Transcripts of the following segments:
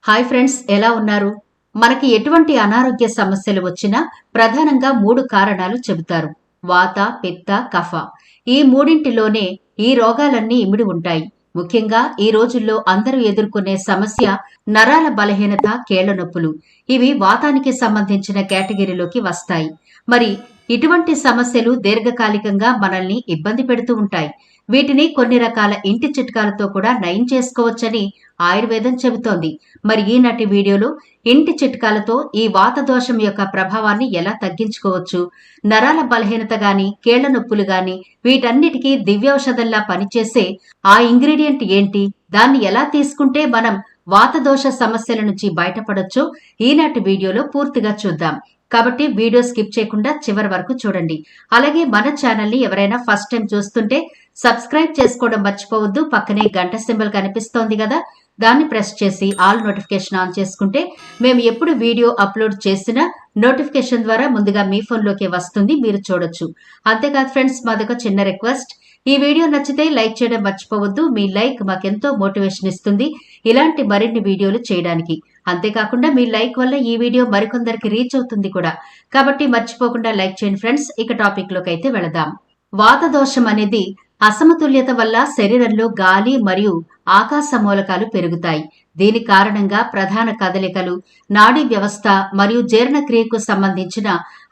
Hi friends, ఎలా ఉన్నారు? మనకి ఎటువంటి అనారోగ్య సమస్యలు వచ్చినా ప్రధానంగా 3 కారణాలు చెబుతారు. వాత, పిత్త, కఫ. ఈ మూడింటిలోనే ఈ రోగాలన్నీ ఇమిడి ఉంటాయి. ముఖ్యంగా ఈ రోజుల్లో అందరూ ఎదుర్కొనే సమస్య నరాల బలహీనత, కీళ్ల నొప్పులు. ఇవి వాతానికి సంబంధించిన కేటగిరీలోకి వస్తాయి. మరి ఇటువంటి సమస్యలు దీర్ఘకాలికంగా మనల్ని ఇబ్బంది పెడుతూ ఉంటాయి. వీటిని కొన్ని రకాల ఇంటి చిట్కాలతో కూడా నయం చేసుకోవచ్చని ఆయుర్వేదం చెబుతోంది. మరి ఈనాటి వీడియోలో ఇంటి చిట్కాలతో ఈ వాత దోషం యొక్క ప్రభావాన్ని ఎలా తగ్గించుకోవచ్చు, నరాల బలహీనత గాని, కీళ్ల నొప్పులు గాని వీటన్నిటికీ దివ్యౌషధంలా పనిచేసే ఆ ఇంగ్రీడియంట్ ఏంటి, దాన్ని ఎలా తీసుకుంటే మనం వాత దోష సమస్యల నుంచి బయటపడొచ్చో ఈనాటి వీడియోలో పూర్తిగా చూద్దాం. కాబట్టి వీడియో స్కిప్ చేయకుండా చివరి వరకు చూడండి. అలాగే మన ఛానల్ ని ఎవరైనా ఫస్ట్ టైం చూస్తుంటే సబ్స్క్రైబ్ చేసుకోవడం మర్చిపోవద్దు. పక్కనే గంట సింబల్ కనిపిస్తోంది కదా, దాన్ని ప్రెస్ చేసి ఆల్ నోటిఫికేషన్ ఆన్ చేసుకుంటే మేము ఎప్పుడు వీడియో అప్లోడ్ చేసినా నోటిఫికేషన్ ద్వారా ముందుగా మీ ఫోన్లోకి వస్తుంది, మీరు చూడొచ్చు. అంతేకాదు ఫ్రెండ్స్, మాదొక చిన్న రిక్వెస్ట్. ఈ వీడియో నచ్చితే లైక్ చేయడం మర్చిపోవద్దు. మీ లైక్ మాకెంతో మోటివేషన్ ఇస్తుంది ఇలాంటి మరిన్ని వీడియోలు చేయడానికి. అంతేకాకుండా మీ లైక్ వల్ల ఈ వీడియో మరికొందరికి రీచ్ అవుతుంది కూడా. కాబట్టి మర్చిపోకుండా లైక్ చేయండి ఫ్రెండ్స్. ఇక టాపిక్ లోకి అయితే వెళదాం. వాత దోషం అనేది అసమతుల్యత వల్ల శరీరంలో గాలి మరియు ఆకాశ మూలకాలు పెరుగుతాయి. దీని కారణంగా ప్రధాన కదలికలు, నాడీ వ్యవస్థ మరియు జీర్ణక్రియకు సంబంధించిన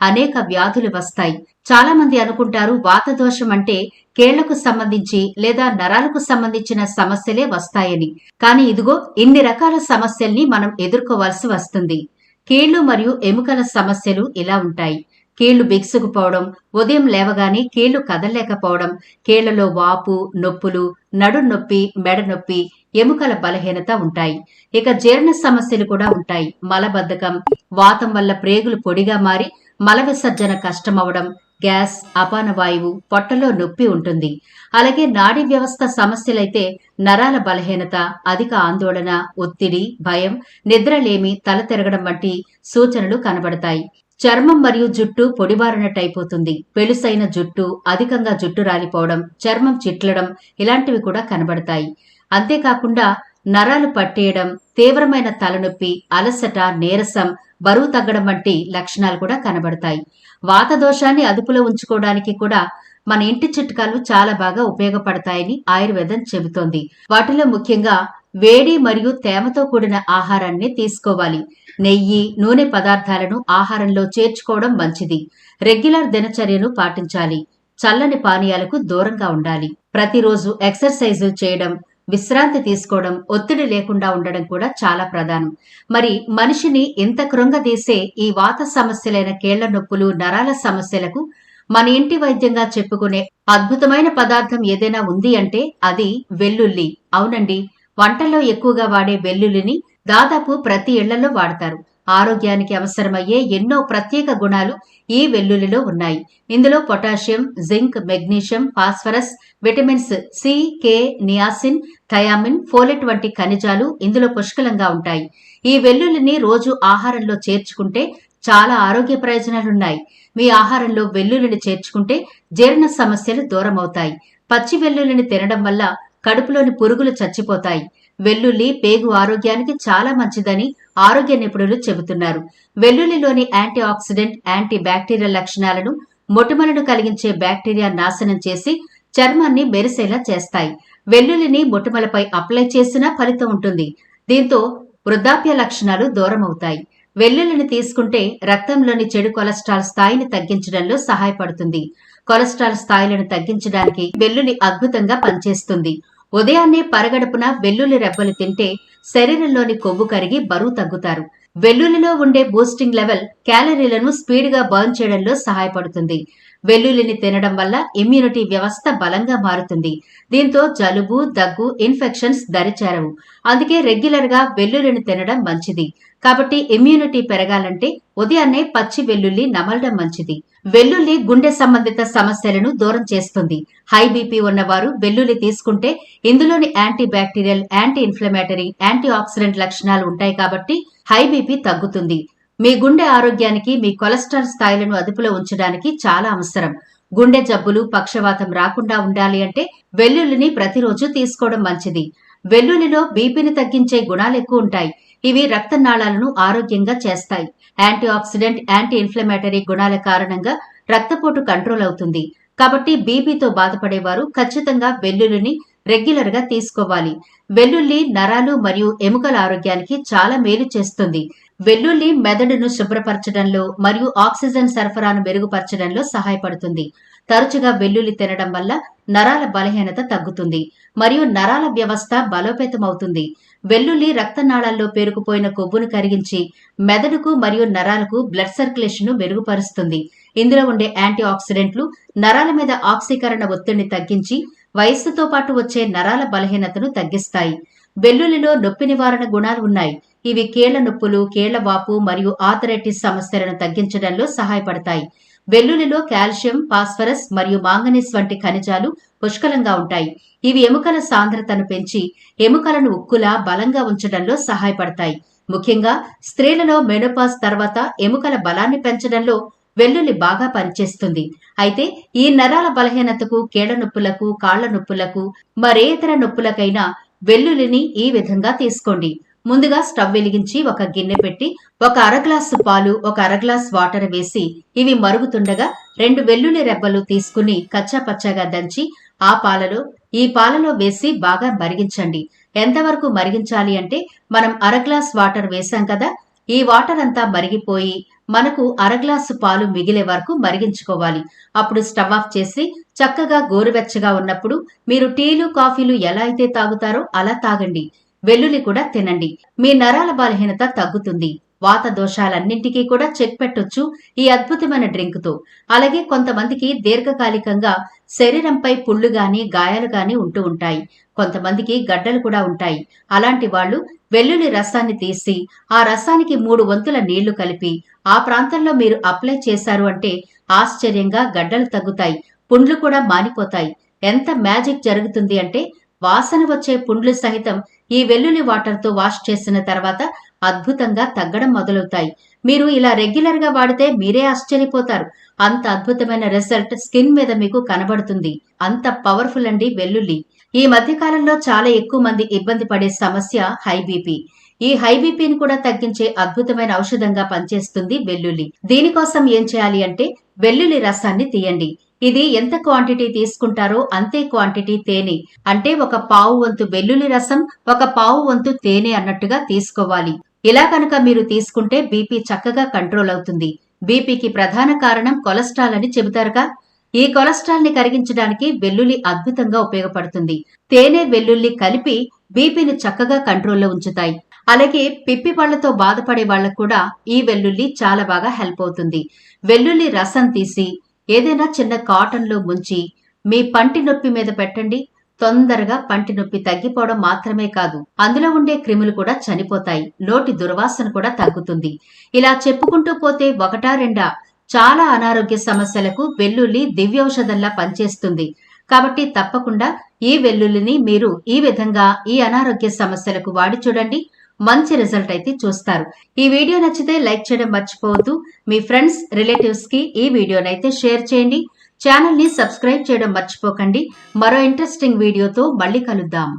అనేక వ్యాధులు వస్తాయి. చాలా మంది అనుకుంటారు వాత దోషం అంటే కీళ్లకు సంబంధించి లేదా నరాలకు సంబంధించిన సమస్యలే వస్తాయని. కానీ ఇదిగో ఇన్ని రకాల సమస్యల్ని మనం ఎదుర్కోవాల్సి వస్తుంది. కీళ్లు మరియు ఎముకల సమస్యలు ఇలా ఉంటాయి. కీళ్లు బిగుసుకుపోవడం, ఉదయం లేవగానే కీళ్లు కదలలేకపోవడం, కీళ్లలో వాపు, నొప్పులు, నడు నొప్పి, మెడ నొప్పి, ఎముకల బలహీనత ఉంటాయి. ఇక జీర్ణ సమస్యలు కూడా ఉంటాయి. మలబద్ధకం, వాతం వల్ల ప్రేగులు పొడిగా మారి మల విసర్జన కష్టమవడం, గ్యాస్, అపాన వాయువు, పొట్టలో నొప్పి ఉంటుంది. అలాగే నాడీ వ్యవస్థ సమస్యలైతే నరాల బలహీనత, అధిక ఆందోళన, ఒత్తిడి, భయం, నిద్రలేమి, తల తిరగడం వంటి సూచనలు కనబడతాయి. చర్మం మరియు జుట్టు పొడిబారినట్టయిపోతుంది. పెలుసైన జుట్టు, అధికంగా జుట్టు రాలిపోవడం, చర్మం చిట్లడం ఇలాంటివి కూడా కనబడతాయి. అంతేకాకుండా నరాలు పట్టేయడం, తీవ్రమైన తలనొప్పి, అలసట, నీరసం, బరువు తగ్గడం వంటి లక్షణాలు కూడా కనబడతాయి. వాత దోషాన్ని అదుపులో ఉంచుకోవడానికి కూడా మన ఇంటి చిట్కాలు చాలా బాగా ఉపయోగపడతాయని ఆయుర్వేదం చెబుతోంది. వాటిలో ముఖ్యంగా వేడి మరియు తేమతో కూడిన ఆహారాన్ని తీసుకోవాలి. నెయ్యి, నూనె పదార్థాలను ఆహారంలో చేర్చుకోవడం మంచిది. రెగ్యులర్ దినచర్యను పాటించాలి. చల్లని పానీయాలకు దూరంగా ఉండాలి. ప్రతిరోజు ఎక్సర్సైజులు చేయడం, విశ్రాంతి తీసుకోవడం, ఒత్తిడి లేకుండా ఉండడం కూడా చాలా ప్రధానం. మరి మనిషిని ఇంత కృంగదీసే ఈ వాత సమస్యలైన కీళ్ల నొప్పులు, నరాల సమస్యలకు మన ఇంటి వైద్యంగా చెప్పుకునే అద్భుతమైన పదార్థం ఏదైనా ఉంది అంటే అది వెల్లుల్లి. అవునండి, వంటల్లో ఎక్కువగా వాడే వెల్లుల్లిని దాదాపు ప్రతి ఇళ్లలో వాడతారు. ఆరోగ్యానికి అవసరమయ్యే ఎన్నో ప్రత్యేక గుణాలు ఈ వెల్లుల్లిలో ఉన్నాయి. ఇందులో potassium, zinc, magnesium, phosphorus, vitamins C, K, niacin, thiamine, folate వంటి ఖనిజాలు ఇందులో పుష్కలంగా ఉంటాయి. ఈ వెల్లుల్లిని రోజు ఆహారంలో చేర్చుకుంటే చాలా ఆరోగ్య ప్రయోజనాలున్నాయి. మీ ఆహారంలో వెల్లుల్లిని చేర్చుకుంటే జీర్ణ సమస్యలు దూరమవుతాయి. పచ్చి వెల్లుల్లిని తినడం వల్ల కడుపులోని పురుగులు చచ్చిపోతాయి. వెల్లుల్లి పేగు ఆరోగ్యానికి చాలా మంచిదని ఆరోగ్య నిపుణులు చెబుతున్నారు. వెల్లుల్లిలోని యాంటీ ఆక్సిడెంట్, యాంటీ బ్యాక్టీరియల్ లక్షణాలను, మొటిమలను కలిగించే బ్యాక్టీరియా నాశనం చేసి చర్మాన్ని మెరిసేలా చేస్తాయి. వెల్లుల్లిని మొటిమలపై అప్లై చేసినా ఫలితం ఉంటుంది. దీంతో వృద్ధాప్య లక్షణాలు దూరమవుతాయి. వెల్లుల్లిని తీసుకుంటే రక్తంలోని చెడు కొలెస్ట్రాల్ స్థాయిని తగ్గించడంలో సహాయపడుతుంది. కొలెస్ట్రాల్ స్థాయిలను తగ్గించడానికి వెల్లుల్లి అద్భుతంగా పనిచేస్తుంది. ఉదయాన్నే పరగడుపున వెల్లుల్లి రెబ్బలు తింటే శరీరంలోని కొవ్వు కరిగి బరువు తగ్గుతారు. వెల్లుల్లిలో ఉండే బూస్టింగ్ లెవెల్ క్యాలరీలను స్పీడ్గా బర్న్ చేయడంలో సహాయపడుతుంది. వెల్లుల్లిని తినడం వల్ల ఇమ్యూనిటీ వ్యవస్థ బలంగా మారుతుంది. దీంతో జలుబు, దగ్గు, ఇన్ఫెక్షన్స్ దరిచేరవు. అందుకే రెగ్యులర్ గా వెల్లుల్లిని తినడం మంచిది. కాబట్టి ఇమ్యూనిటీ పెరగాలంటే ఉదయాన్నే పచ్చి వెల్లుల్లి నమలడం మంచిది. వెల్లుల్లి గుండె సంబంధిత సమస్యలను దూరం చేస్తుంది. హై బీపీ ఉన్నవారు వెల్లుల్లి తీసుకుంటే ఇందులోని anti bacterial, anti inflammatory, anti oxidant లక్షణాలు ఉంటాయి కాబట్టి హై బీపీ తగ్గుతుంది. మీ గుండె ఆరోగ్యానికి, మీ కొలెస్ట్రాల్ స్థాయిలను అదుపులో ఉంచడానికి చాలా అవసరం. గుండె జబ్బులు, పక్షవాతం రాకుండా ఉండాలి అంటే వెల్లుల్లిని ప్రతిరోజు తీసుకోవడం మంచిది. వెల్లుల్లిలో బీపీని తగ్గించే గుణాలు ఎక్కువ ఉంటాయి. ఇవి రక్తనాళాలను ఆరోగ్యంగా చేస్తాయి. యాంటీ ఆక్సిడెంట్, యాంటీ ఇన్ఫ్లమేటరీ గుణాల కారణంగా రక్తపోటు కంట్రోల్ అవుతుంది. కాబట్టి బీపీతో బాధపడేవారు ఖచ్చితంగా వెల్లుల్లిని రెగ్యులర్ గా తీసుకోవాలి. వెల్లుల్లి నరాలు మరియు ఎముకల ఆరోగ్యానికి చాలా మేలు చేస్తుంది. వెల్లుల్లి మెదడును శుభ్రపరచడంలో మరియు ఆక్సిజన్ సరఫరాను మెరుగుపరచడంలో సహాయపడుతుంది. తరచుగా వెల్లుల్లి తినడం వల్ల నరాల బలహీనత తగ్గుతుంది మరియు నరాల వ్యవస్థ బలోపేతమవుతుంది. వెల్లుల్లి రక్తనాళాల్లో పేరుకుపోయిన కొవ్వును కరిగించి మెదడుకు మరియు నరాలకు బ్లడ్ సర్క్యులేషన్ ను మెరుగుపరుస్తుంది. ఇందులో ఉండే యాంటీ ఆక్సిడెంట్లు నరాల మీద ఆక్సీకరణ ఒత్తిడిని తగ్గించి వయస్సుతో పాటు వచ్చే నరాల బలహీనతను తగ్గిస్తాయి. వెల్లుల్లిలో నొప్పి నివారణ గుణాలు ఉన్నాయి. ఇవి కీళ్ల నొప్పులు, కీళ్ల వాపు మరియు ఆర్థరైటిస్ సమస్యలను తగ్గించడంలో సహాయపడతాయి. వెల్లుల్లిలో కాల్షియం, ఫాస్ఫరస్ మరియు మాంగనీస్ వంటి ఖనిజాలు పుష్కలంగా ఉంటాయి. ఇవి ఎముకల సాంద్రతను పెంచి ఎముకలను ఉక్కులా బలంగా ఉంచడంలో సహాయపడతాయి. ముఖ్యంగా స్త్రీలలో మెనోపాజ్ తర్వాత ఎముకల బలాన్ని పెంచడంలో వెల్లుల్లి బాగా పనిచేస్తుంది. అయితే ఈ నరాల బలహీనతకు, కీళ్ల నొప్పులకు, కాళ్ల నొప్పులకు, మరే ఇతర నొప్పులకైనా వెల్లుల్లిని ఈ విధంగా తీసుకోండి. ముందుగా స్టవ్ వెలిగించి ఒక గిన్నె పెట్టి ఒక అరగ్లాసు పాలు, ఒక అరగ్లాస్ వాటర్ వేసి ఇవి మరుగుతుండగా 2 వెల్లుల్లి రెబ్బలు తీసుకుని కచ్చా పచ్చాగా దంచి ఈ పాలలో వేసి బాగా మరిగించండి. ఎంతవరకు మరిగించాలి అంటే మనం అరగ్లాస్ వాటర్ వేసాం కదా, ఈ వాటర్ అంతా మరిగిపోయి మనకు అరగ్లాసు పాలు మిగిలే వరకు మరిగించుకోవాలి. అప్పుడు స్టవ్ ఆఫ్ చేసి చక్కగా గోరువెచ్చగా ఉన్నప్పుడు మీరు టీలు, కాఫీలు ఎలా అయితే తాగుతారో అలా తాగండి. వెల్లుల్లి కూడా తినండి. మీ నరాల బలహీనత తగ్గుతుంది. వాత దోషాలన్నింటికీ కూడా చెక్ పెట్టొచ్చు ఈ అద్భుతమైన డ్రింక్ తో. అలాగే కొంతమందికి దీర్ఘకాలికంగా శరీరంపై పుళ్ళు గాని, గాయాలు గాని ఉంటూ ఉంటాయి. కొంతమందికి గడ్డలు కూడా ఉంటాయి. అలాంటి వాళ్ళు వెల్లుల్లి రసాన్ని తీసి ఆ రసానికి 3 వంతుల నీళ్లు కలిపి ఆ ప్రాంతంలో మీరు అప్లై చేశారు అంటే ఆశ్చర్యంగా గడ్డలు తగ్గుతాయి, పుండ్లు కూడా మానిపోతాయి. ఎంత మ్యాజిక్ జరుగుతుంది అంటే వాసన వచ్చే పుండ్లు సహితం ఈ వెల్లుల్లి వాటర్ తో వాష్ చేసిన తర్వాత అద్భుతంగా తగ్గడం మొదలవుతాయి. మీరు ఇలా రెగ్యులర్ గా వాడితే మీరే ఆశ్చర్యపోతారు. అంత అద్భుతమైన రిజల్ట్ స్కిన్ మీద మీకు కనబడుతుంది. అంత పవర్ఫుల్ అండి వెల్లుల్లి. ఈ మధ్య కాలంలో చాలా ఎక్కువ మంది ఇబ్బంది పడే సమస్య హై బీపీ. ఈ హై బీపీని కూడా తగ్గించే అద్భుతమైన ఔషధంగా పనిచేస్తుంది వెల్లుల్లి. దీనికోసం ఏం చేయాలి అంటే వెల్లుల్లి రసాన్ని తీయండి. ఇది ఎంత క్వాంటిటీ తీసుకుంటారో అంతే క్వాంటిటీ తేనె, అంటే 1/4 వంతు వెల్లుల్లి రసం, 1/4 వంతు తేనె అన్నట్టుగా తీసుకోవాలి. ఇలా కనుక మీరు తీసుకుంటే బీపీ చక్కగా కంట్రోల్ అవుతుంది. బీపీకి ప్రధాన కారణం కొలెస్ట్రాల్ అని చెబుతారుగా, ఈ కొలెస్ట్రాల్ ని కరిగించడానికి వెల్లుల్లి అద్భుతంగా ఉపయోగపడుతుంది. తేనె, వెల్లుల్లి కలిపి బీపీని చక్కగా కంట్రోల్లో ఉంచుతాయి. అలాగే పిప్పి పళ్లతో బాధపడే వాళ్లకు కూడా ఈ వెల్లుల్లి చాలా బాగా హెల్ప్ అవుతుంది. వెల్లుల్లి రసం తీసి ఏదైనా చిన్న కాటన్లో ముంచి మీ పంటి నొప్పి మీద పెట్టండి. తొందరగా పంటి నొప్పి తగ్గిపోవడం మాత్రమే కాదు, అందులో ఉండే క్రిములు కూడా చనిపోతాయి. నోటి దుర్వాసన కూడా తగ్గుతుంది. ఇలా చెప్పుకుంటూ పోతే 1-2 చాలా అనారోగ్య సమస్యలకు వెల్లుల్లి దివ్యౌషధంలా పనిచేస్తుంది. కాబట్టి తప్పకుండా ఈ వెల్లుల్లిని మీరు ఈ విధంగా ఈ అనారోగ్య సమస్యలకు వాడి చూడండి. మంచి రిజల్ట్ అయితే చూస్తారు. ఈ వీడియో నచ్చితే లైక్ చేయడం మర్చిపోవద్దు. మీ ఫ్రెండ్స్, రిలేటివ్స్ కి ఈ వీడియోనైతే షేర్ చేయండి. ఛానల్ ని సబ్స్క్రైబ్ చేయడం మర్చిపోకండి. మరో ఇంట్రెస్టింగ్ వీడియోతో మళ్ళీ కలుద్దాం.